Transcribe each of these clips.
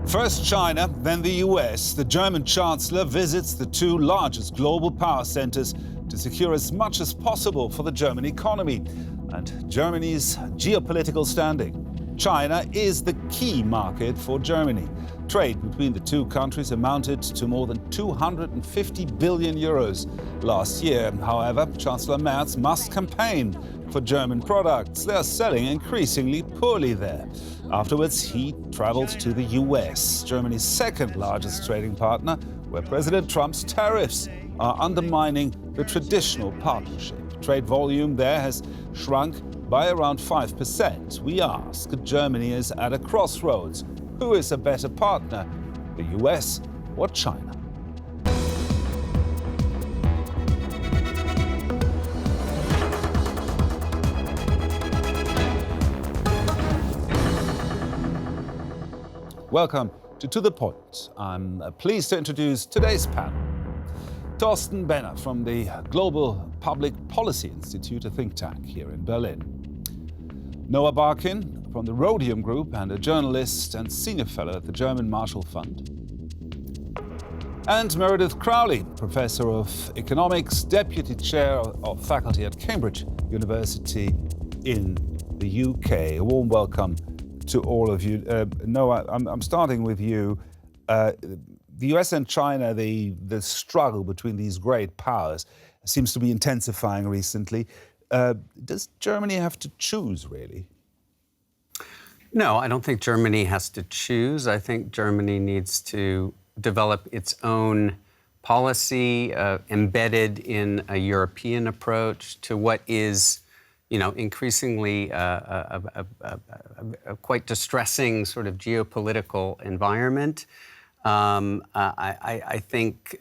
First China, then the US. The German Chancellor visits the two largest global power centers to secure as much as possible for the German economy and Germany's geopolitical standing. China is the key market for Germany. Trade between the two countries amounted to more than 250 billion euros last year. However, Chancellor Merz must campaign for German products. They are selling increasingly poorly there. Afterwards, he travelled to the US, Germany's second largest trading partner, where President Trump's tariffs are undermining the traditional partnership. Trade volume there has shrunk by around 5%. We ask, Germany is at a crossroads. Who is a better partner, the US or China? Welcome to The Point. I'm pleased to introduce today's panel. Thorsten Benner from the Global Public Policy Institute, a think tank here in Berlin. Noah Barkin from the Rhodium Group and a journalist and senior fellow at the German Marshall Fund. And Meredith Crowley, professor of economics, deputy chair of faculty at Cambridge University in the UK. A warm welcome to all of you. Noah, I'm starting with you. The US and China, the struggle between these great powers seems to be intensifying recently. Does Germany have to choose, really? No, I don't think Germany has to choose. I think Germany needs to develop its own policy embedded in a European approach to what is, increasingly a quite distressing sort of geopolitical environment. I think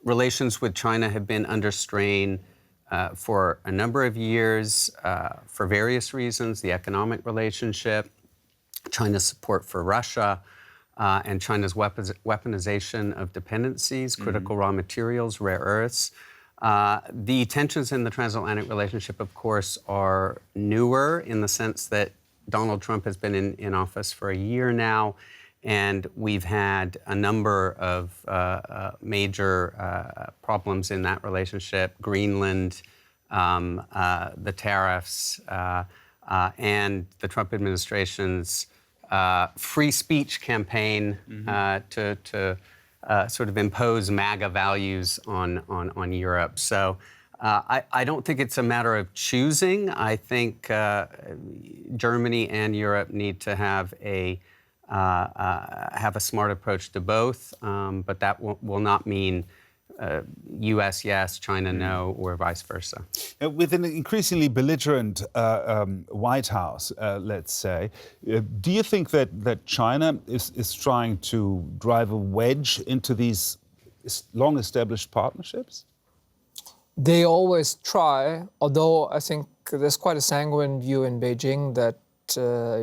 relations with China have been under strain for a number of years for various reasons: the economic relationship, China's support for Russia, and China's weaponization of dependencies, critical raw materials, rare earths. The tensions in the transatlantic relationship, of course, are newer in the sense that Donald Trump has been in office for a year now, and we've had a number of major problems in that relationship: Greenland, the tariffs, and the Trump administration's free speech campaign to sort of impose MAGA values on Europe. So I don't think it's a matter of choosing. I think Germany and Europe need to have a smart approach to both, but that will not mean U.S. yes, China no, or vice versa. With an increasingly belligerent White House, let's say, do you think that China is trying to drive a wedge into these long-established partnerships? They always try, although I think there's quite a sanguine view in Beijing that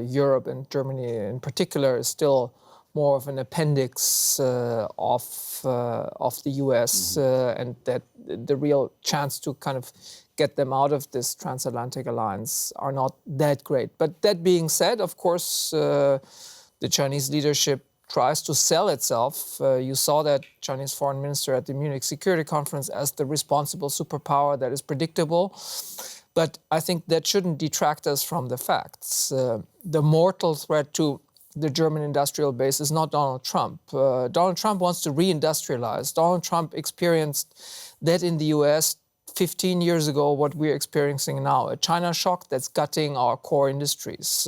Europe and Germany in particular is still more of an appendix of the US, and that the real chance to kind of get them out of this transatlantic alliance are not that great. But that being said, of course, the Chinese leadership tries to sell itself. You saw that Chinese foreign minister at the Munich Security Conference as the responsible superpower that is predictable. But I think that shouldn't detract us from the facts. The mortal threat to the German industrial base is not Donald Trump. Donald Trump wants to reindustrialize. Donald Trump experienced that in the US 15 years ago, what we're experiencing now, a China shock that's gutting our core industries.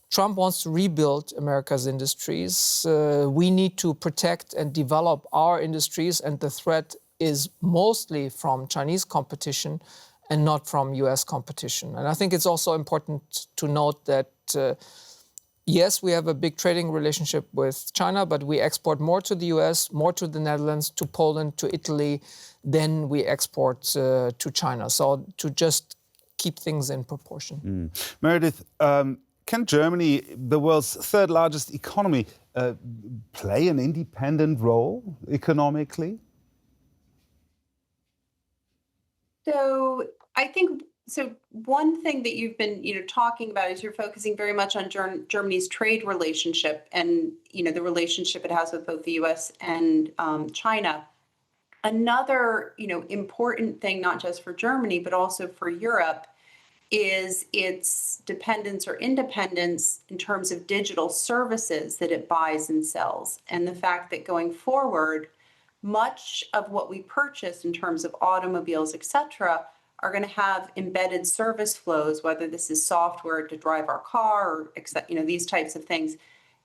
Trump wants to rebuild America's industries. We need to protect and develop our industries, and the threat is mostly from Chinese competition and not from US competition. And I think it's also important to note that yes, we have a big trading relationship with China, but we export more to the US, more to the Netherlands, to Poland, to Italy, than we export to China. So to just keep things in proportion. Meredith, can Germany, the world's third largest economy, play an independent role economically? So I think So one thing that you've been, talking about is you're focusing very much on Germany's trade relationship and, the relationship it has with both the U.S. and China. Another, important thing, not just for Germany, but also for Europe, is its dependence or independence in terms of digital services that it buys and sells. And the fact that going forward, much of what we purchase in terms of automobiles, et cetera, are going to have embedded service flows, whether this is software to drive our car or these types of things.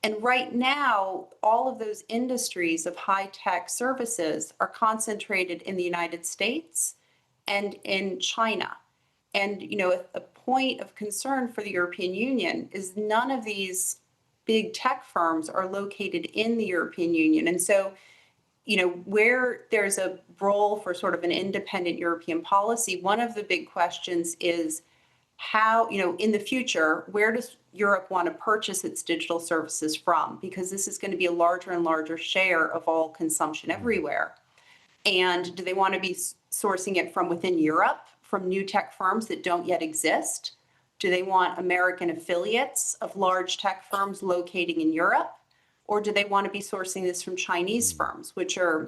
And right now, all of those industries of high-tech services are concentrated in the United States and in China. And, a point of concern for the European Union is none of these big tech firms are located in the European Union. And so, where there's a role for sort of an independent European policy, one of the big questions is how, in the future, where does Europe want to purchase its digital services from? Because this is going to be a larger and larger share of all consumption everywhere. And do they want to be sourcing it from within Europe, from new tech firms that don't yet exist? Do they want American affiliates of large tech firms locating in Europe? Or do they want to be sourcing this from Chinese firms, which are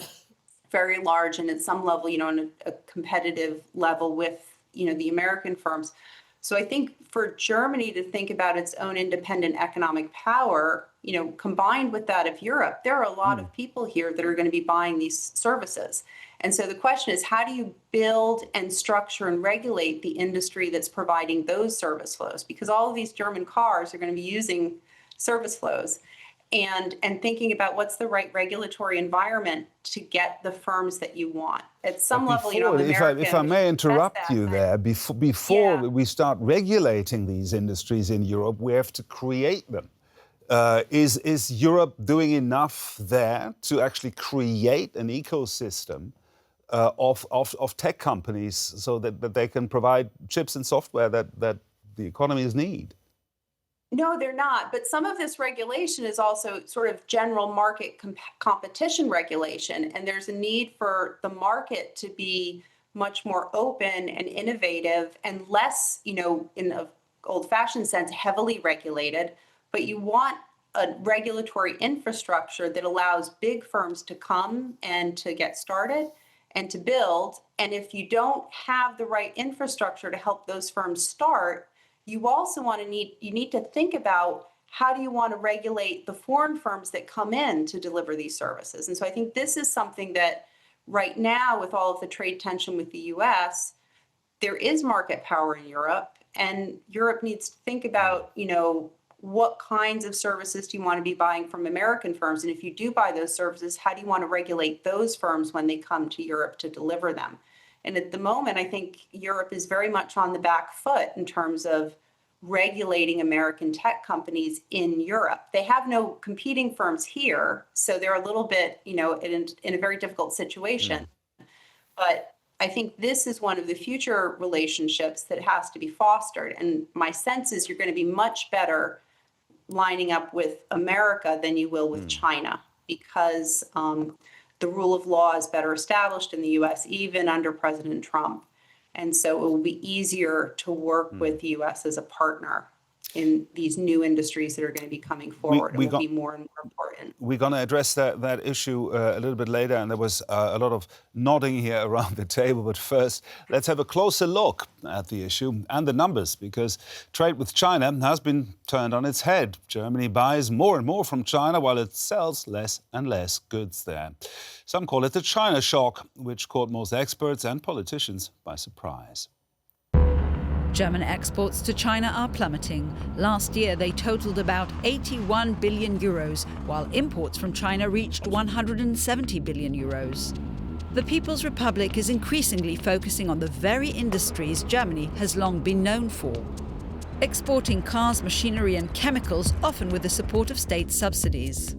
very large and at some level, on a competitive level with, the American firms? So I think for Germany to think about its own independent economic power, combined with that of Europe, there are a lot of people here that are going to be buying these services. And so the question is, how do you build and structure and regulate the industry that's providing those service flows? Because all of these German cars are going to be using service flows. And thinking about what's the right regulatory environment to get the firms that you want. At some level, if I may interrupt you there, before we start regulating these industries in Europe, we have to create them. Is Europe doing enough there to actually create an ecosystem of tech companies so that they can provide chips and software that the economies need? No, they're not. But some of this regulation is also sort of general market competition regulation. And there's a need for the market to be much more open and innovative and less, in an old-fashioned sense, heavily regulated. But you want a regulatory infrastructure that allows big firms to come and to get started and to build. And if you don't have the right infrastructure to help those firms start, you also need to think about how do you want to regulate the foreign firms that come in to deliver these services. And so I think this is something that right now, with all of the trade tension with the US, there is market power in Europe, and Europe needs to think about, what kinds of services do you want to be buying from American firms? And if you do buy those services, how do you want to regulate those firms when they come to Europe to deliver them? And at the moment, I think Europe is very much on the back foot in terms of regulating American tech companies in Europe. They have no competing firms here, so they're a little bit, in a very difficult situation. But I think this is one of the future relationships that has to be fostered. And my sense is you're going to be much better lining up with America than you will with China, because the rule of law is better established in the U.S., even under President Trump. And so it will be easier to work with the U.S. as a partner in these new industries that are going to be coming forward and will be more and more important. We're going to address that issue a little bit later, and there was a lot of nodding here around the table. But first, let's have a closer look at the issue and the numbers, because trade with China has been turned on its head. Germany buys more and more from China, while it sells less and less goods there. Some call it the China shock, which caught most experts and politicians by surprise. German exports to China are plummeting. Last year, they totaled about 81 billion euros, while imports from China reached 170 billion euros. The People's Republic is increasingly focusing on the very industries Germany has long been known for. Exporting cars, machinery and chemicals, often with the support of state subsidies.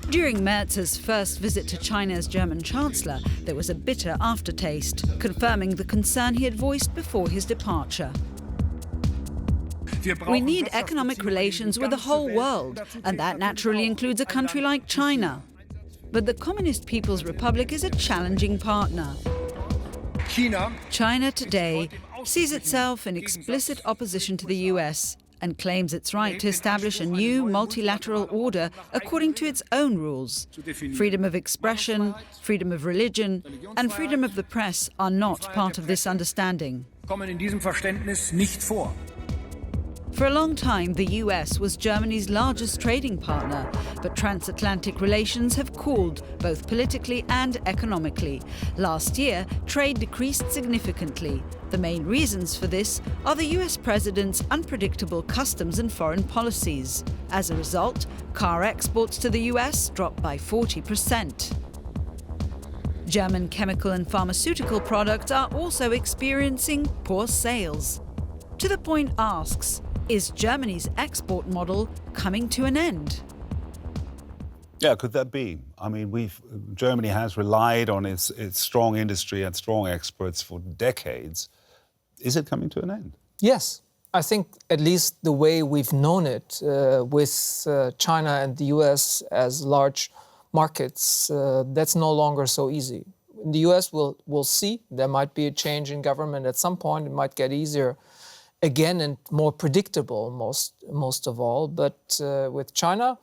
During Merz's first visit to China's German Chancellor, there was a bitter aftertaste, confirming the concern he had voiced before his departure. We need economic relations with the whole world, and that naturally includes a country like China. But the Communist People's Republic is a challenging partner. China today sees itself in explicit opposition to the US and claims its right to establish a new multilateral order according to its own rules. Freedom of expression, freedom of religion, and freedom of the press are not part of this understanding. For a long time, the US was Germany's largest trading partner, but transatlantic relations have cooled, both politically and economically. Last year, trade decreased significantly. The main reasons for this are the US president's unpredictable customs and foreign policies. As a result, car exports to the US dropped by 40%. German chemical and pharmaceutical products are also experiencing poor sales. To the Point asks, is Germany's export model coming to an end? Yeah, could that be? I mean, Germany has relied on its strong industry and strong exports for decades. Is it coming to an end? Yes. I think at least the way we've known it with China and the US as large markets, that's no longer so easy. In the US, we'll see. There might be a change in government at some point. It might get easier again and more predictable most of all. But with China,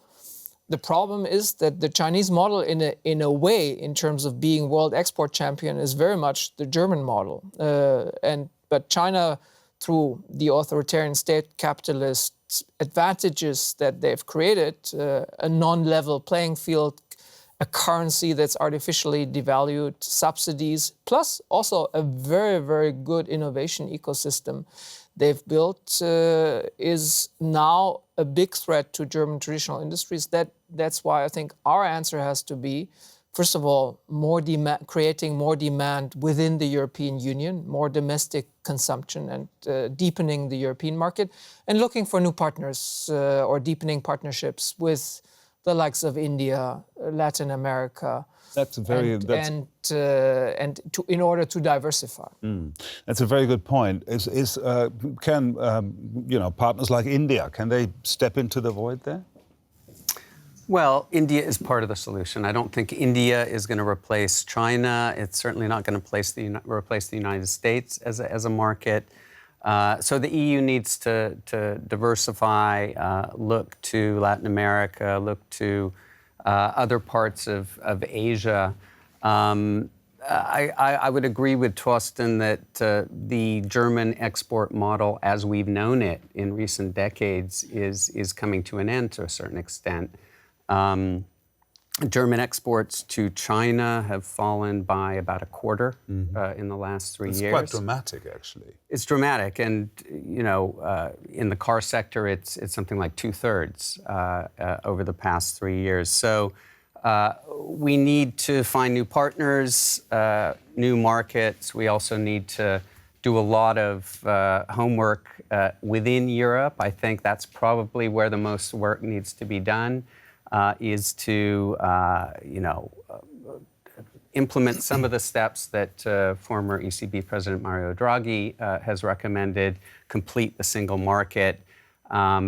the problem is that the Chinese model in a way, in terms of being world export champion, is very much the German model. But China, through the authoritarian state capitalist advantages that they've created, a non-level playing field, a currency that's artificially devalued, subsidies, plus also a very, very good innovation ecosystem they've built, is now a big threat to German traditional industries. That's why I think our answer has to be, first of all, creating more demand within the European Union, more domestic consumption, and deepening the European market, and looking for new partners or deepening partnerships with the likes of India, Latin America. That's a very in order to diversify. That's a very good point. Can partners like India, can they step into the void there? Well, India is part of the solution. I don't think India is going to replace China. It's certainly not going to replace the United States as a market. So the EU needs to diversify, look to Latin America, look to other parts of Asia. I would agree with Torsten that the German export model, as we've known it in recent decades, is coming to an end to a certain extent. German exports to China have fallen by about a quarter in the last 3 years. It's quite dramatic, actually. It's dramatic, and in the car sector, it's something like 2/3 over the past 3 years. So we need to find new partners, new markets. We also need to do a lot of homework within Europe. I think that's probably where the most work needs to be done. Is to, implement some of the steps that former ECB President Mario Draghi has recommended, complete the single market,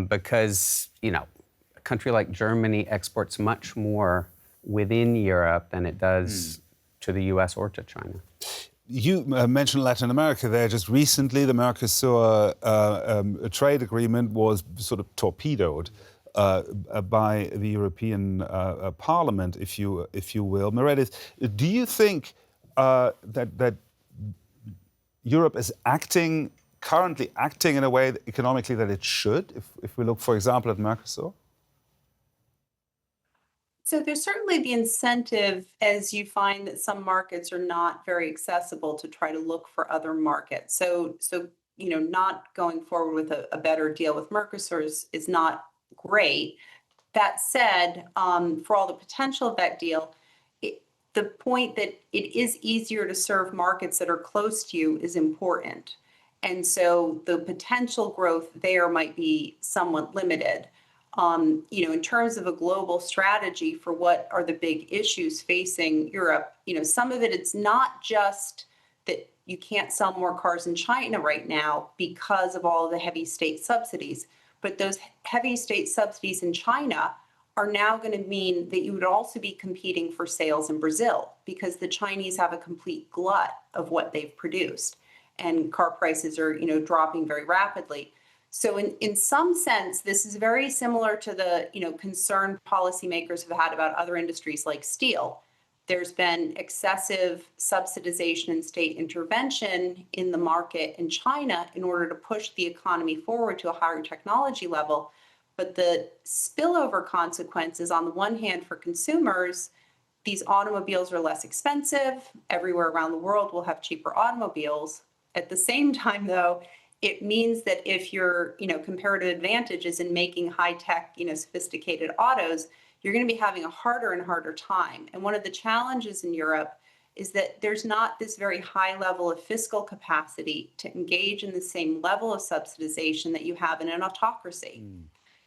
because, a country like Germany exports much more within Europe than it does to the US or to China. You mentioned Latin America there. Just recently, the Mercosur trade agreement was sort of torpedoed by the European Parliament, if you will. Meredith, do you think that Europe is currently acting in a way economically that it should, if we look, for example, at Mercosur? So there's certainly the incentive, as you find that some markets are not very accessible, to try to look for other markets. So not going forward with a better deal with Mercosur is not great. That said, for all the potential of that deal, the point that it is easier to serve markets that are close to you is important. And so the potential growth there might be somewhat limited. In terms of a global strategy for what are the big issues facing Europe, some of it's not just that you can't sell more cars in China right now because of all of the heavy state subsidies. But those heavy state subsidies in China are now going to mean that you would also be competing for sales in Brazil, because the Chinese have a complete glut of what they've produced. and car prices are, dropping very rapidly. So in some sense, this is very similar to the, concern policymakers have had about other industries like steel. There's been excessive subsidization and state intervention in the market in China in order to push the economy forward to a higher technology level. But the spillover consequences, on the one hand, for consumers, these automobiles are less expensive. Everywhere around the world will have cheaper automobiles. At the same time, though, it means that if your, comparative advantage is in making high-tech, sophisticated autos, you're going to be having a harder and harder time. And one of the challenges in Europe is that there's not this very high level of fiscal capacity to engage in the same level of subsidization that you have in an autocracy.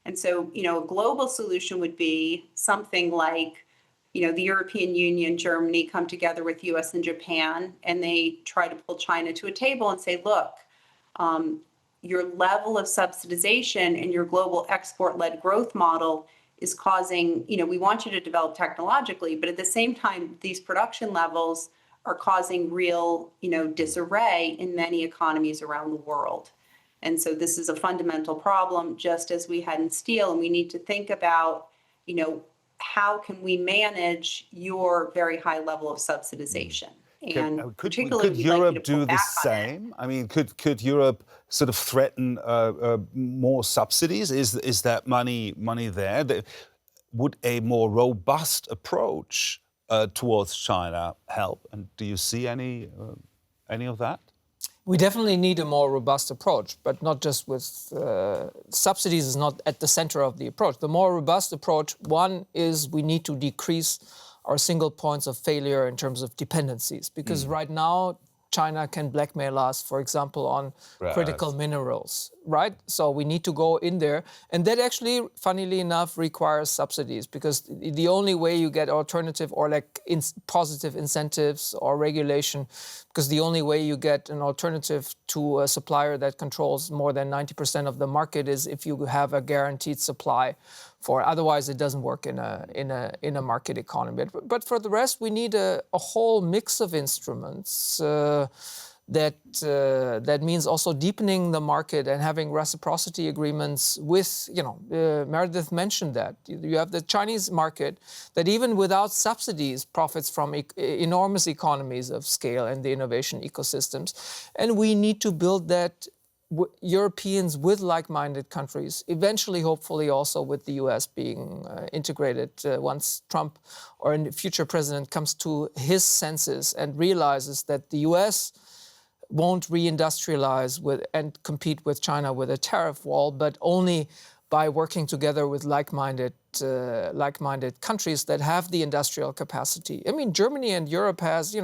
And so, a global solution would be something like, the European Union, Germany come together with US and Japan, and they try to pull China to a table and say, look, your level of subsidization and your global export-led growth model is causing, we want you to develop technologically, but at the same time, these production levels are causing real, disarray in many economies around the world. And so this is a fundamental problem, just as we had in steel, and we need to think about, how can we manage your very high level of subsidization? And Could particularly, Europe do the same? I mean, could Europe sort of threaten more subsidies? Is that money there? Would a more robust approach towards China help? And do you see any of that? We definitely need a more robust approach, but not just with subsidies is not at the center of the approach. The more robust approach, one is we need to decrease our single points of failure in terms of dependencies, because right now China can blackmail us, for example, on critical minerals, right? So we need to go in there. And that actually, funnily enough, requires subsidies, because the only way you get alternative or positive incentives or regulation, because the only way you get an alternative to a supplier that controls more than 90% of the market is if you have a guaranteed supply. Otherwise, it doesn't work in a market economy. But for the rest, we need a whole mix of instruments that means also deepening the market and having reciprocity agreements with, Meredith mentioned that. You have the Chinese market that even without subsidies profits from enormous economies of scale and the innovation ecosystems. And we need to build that Europeans with like-minded countries, eventually, hopefully also with the US being integrated once Trump or a future president comes to his senses and realizes that the US won't reindustrialize and compete with China with a tariff wall, but only by working together with like-minded countries that have the industrial capacity. I mean, Germany and Europe has,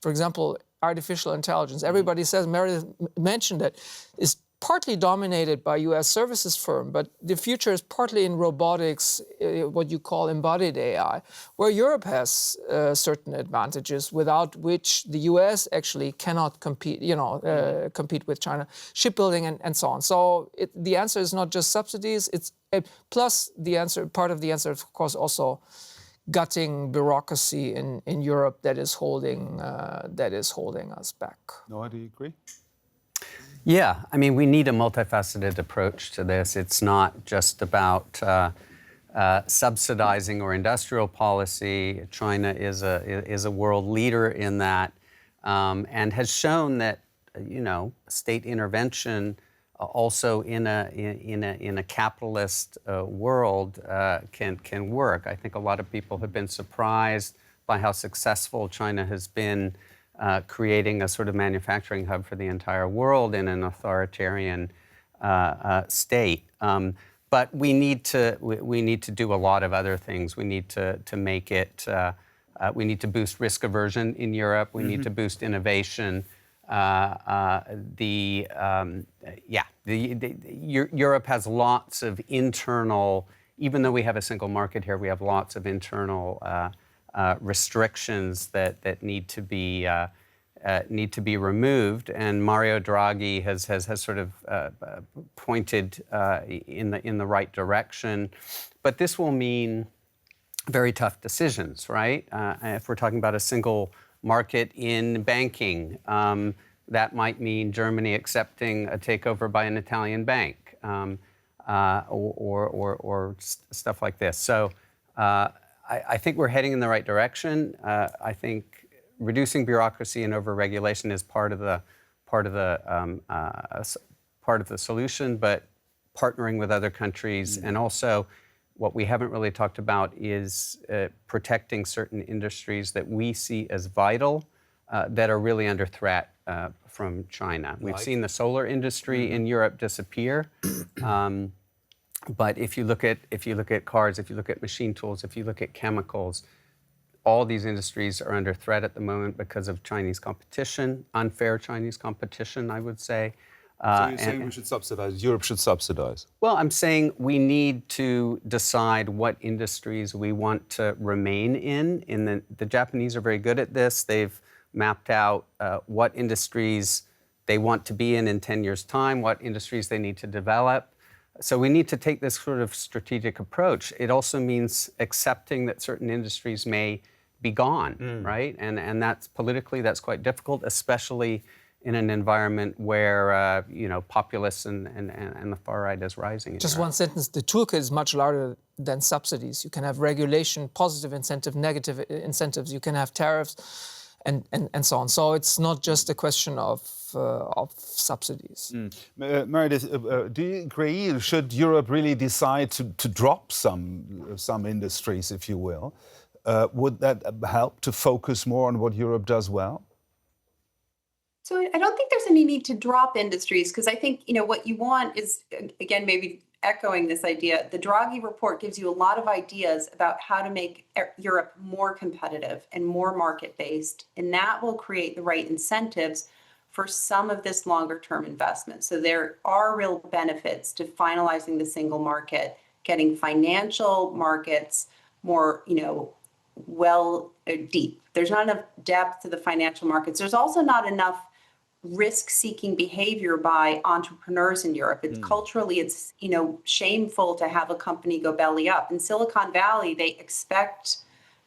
for example, artificial intelligence. Everybody says, Meredith mentioned it, is partly dominated by US services firm, but the future is partly in robotics, what you call embodied AI, where Europe has certain advantages without which the US actually cannot compete, compete with China, shipbuilding and so on. So the answer is not just subsidies, it's plus part of the answer, of course, also gutting bureaucracy in Europe that is holding us back. Noah, do you agree? Yeah, I mean, we need a multifaceted approach to this. It's not just about subsidizing or industrial policy. China is a world leader in that, and has shown that state intervention also in a capitalist world can work. I think a lot of people have been surprised by how successful China has been creating a sort of manufacturing hub for the entire world in an authoritarian state. But we need to do a lot of other things. We need to make it. We need to boost risk aversion in Europe. We need to boost innovation. Europe has lots of internal. Even though we have a single market here, we have lots of internal restrictions that need to be removed, and Mario Draghi has sort of pointed in the right direction. But this will mean very tough decisions, right? If we're talking about a single market in banking, that might mean Germany accepting a takeover by an Italian bank or stuff like this. So I think we're heading in the right direction. I think reducing bureaucracy and overregulation is part of the solution, but partnering with other countries and also what we haven't really talked about is protecting certain industries that we see as vital that are really under threat from China. We've seen the solar industry in Europe disappear, but if you look at cars, if you look at machine tools, if you look at chemicals, all these industries are under threat at the moment because of Chinese competition, unfair Chinese competition, I would say. So you're saying we should subsidize, Europe should subsidize? Well, I'm saying we need to decide what industries we want to remain in. The Japanese are very good at this. They've mapped out what industries they want to be in 10 years' time, what industries they need to develop. So we need to take this sort of strategic approach. It also means accepting that certain industries may be gone, right? And that's politically, that's quite difficult, especially in an environment where populists and the far right is rising. Just one sentence: the toolkit is much larger than subsidies. You can have regulation, positive incentive, negative incentives. You can have tariffs, and so on. So it's not just a question of subsidies. Meredith, do you agree? Should Europe really decide to drop some industries, if you will? Would that help to focus more on what Europe does well? So I don't think there's any need to drop industries, because I think, what you want is, again, maybe echoing this idea, the Draghi report gives you a lot of ideas about how to make Europe more competitive and more market-based, and that will create the right incentives for some of this longer-term investment. So there are real benefits to finalizing the single market, getting financial markets more, deep. There's not enough depth to the financial markets. There's also not enough risk-seeking behavior by entrepreneurs in Europe. It's culturally, it's shameful to have a company go belly up. In Silicon Valley, they expect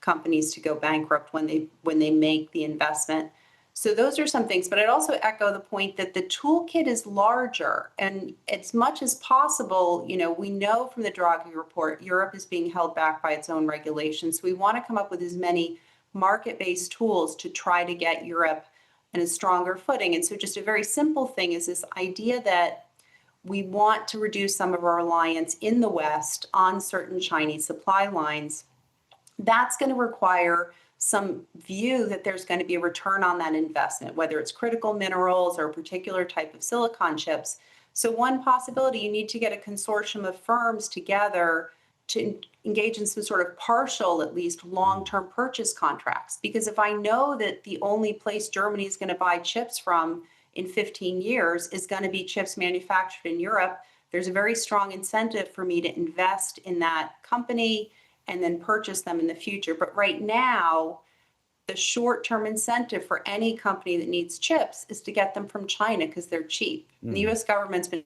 companies to go bankrupt when they make the investment. So those are some things. But I'd also echo the point that the toolkit is larger, and as much as possible, we know from the Draghi report, Europe is being held back by its own regulations. So we want to come up with as many market-based tools to try to get Europe in a stronger footing. And so just a very simple thing is this idea that we want to reduce some of our reliance in the West on certain Chinese supply lines. That's going to require some view that there's going to be a return on that investment, whether it's critical minerals or a particular type of silicon chips. So one possibility, you need to get a consortium of firms together to engage in some sort of partial, at least long-term purchase contracts. Because if I know that the only place Germany is going to buy chips from in 15 years is going to be chips manufactured in Europe, there's a very strong incentive for me to invest in that company and then purchase them in the future. But right now, the short-term incentive for any company that needs chips is to get them from China because they're cheap. And the U.S. government's been...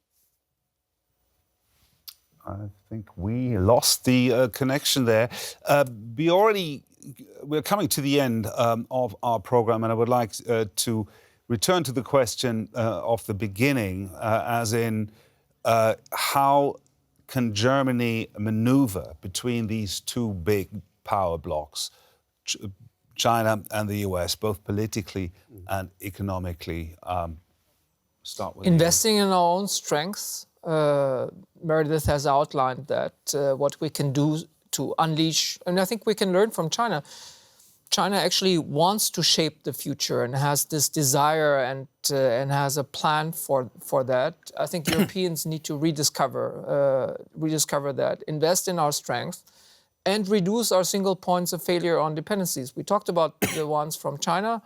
I think we lost the connection there. We're coming to the end of our program, and I would like to return to the question of the beginning, as in how can Germany maneuver between these two big power blocs, China and the US, both politically and economically? Start with investing in our own strengths. Meredith has outlined that what we can do to unleash, and I think we can learn from China. China actually wants to shape the future and has this desire and has a plan for that. I think Europeans need to rediscover that, invest in our strength, and reduce our single points of failure on dependencies. We talked about the ones from China.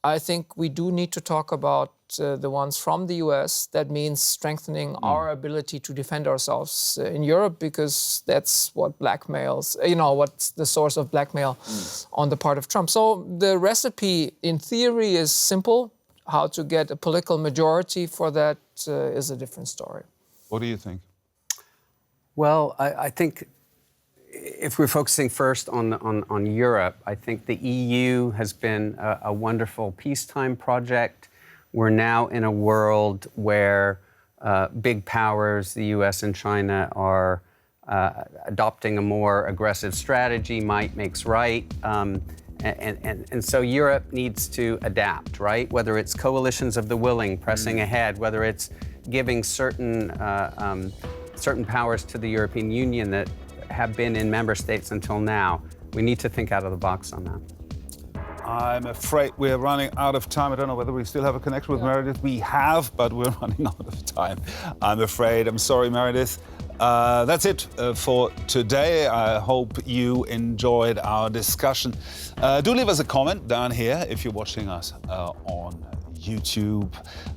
I think we do need to talk about the ones from the US. That means strengthening our ability to defend ourselves in Europe, because that's what blackmails, what's the source of blackmail on the part of Trump. So the recipe in theory is simple. How to get a political majority for that is a different story. What do you think? Well, I think if we're focusing first on Europe, I think the EU has been a wonderful peacetime project We're now in a world where big powers, the US and China, are adopting a more aggressive strategy. Might makes right. And so Europe needs to adapt, right? Whether it's coalitions of the willing pressing ahead, whether it's giving certain powers to the European Union that have been in member states until now. We need to think out of the box on that. I'm afraid we're running out of time. I don't know whether we still have a connection with Meredith. We have, but we're running out of time. I'm afraid. I'm sorry, Meredith. That's it for today. I hope you enjoyed our discussion. Do leave us a comment down here if you're watching us on YouTube.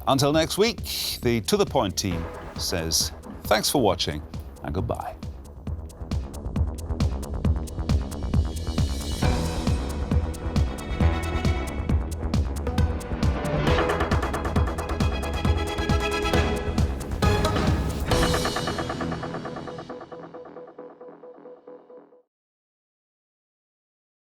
Until next week, the To The Point team says thanks for watching and goodbye.